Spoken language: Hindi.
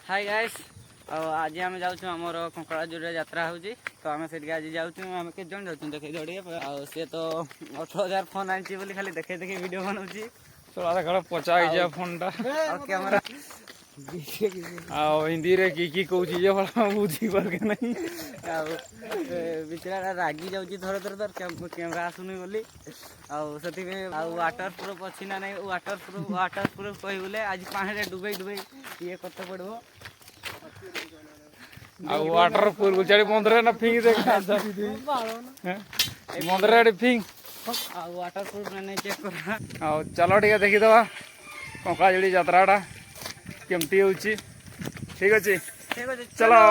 हाय गाइस आज आम जाऊँ आमर कंकड़ाजोर यात्रा होची तो आम से आज जाऊँ आम के जन जाऊँ देखे दौड़िए सी तो 18,000 फोन आनी बोली खाली देखे देखे वीडियो बनाऊँगी थोड़ा देखा पचा ही फोन टा कैमरा हिंदी रे की कहूँ जे भला बुझी पार के नहीं बिचरा रागी जाऊँ थर थर थर कैमरा आसुनी बोली वाटर प्रूफ अच्छी ना नहीं वाटर प्रूफ कही बोले आज पानी डुबई डुबई ये करते पड़ो वाटर पूल चढ़ी मंदिर ना फिंग दे मंदिर फिंग वाटर प्रूफ नहीं चेक कर चलो ठीक है देखीदे कंकड़ाजोड़ी यात्राटा केमती हो ठीक अच्छे ठीक है चलो।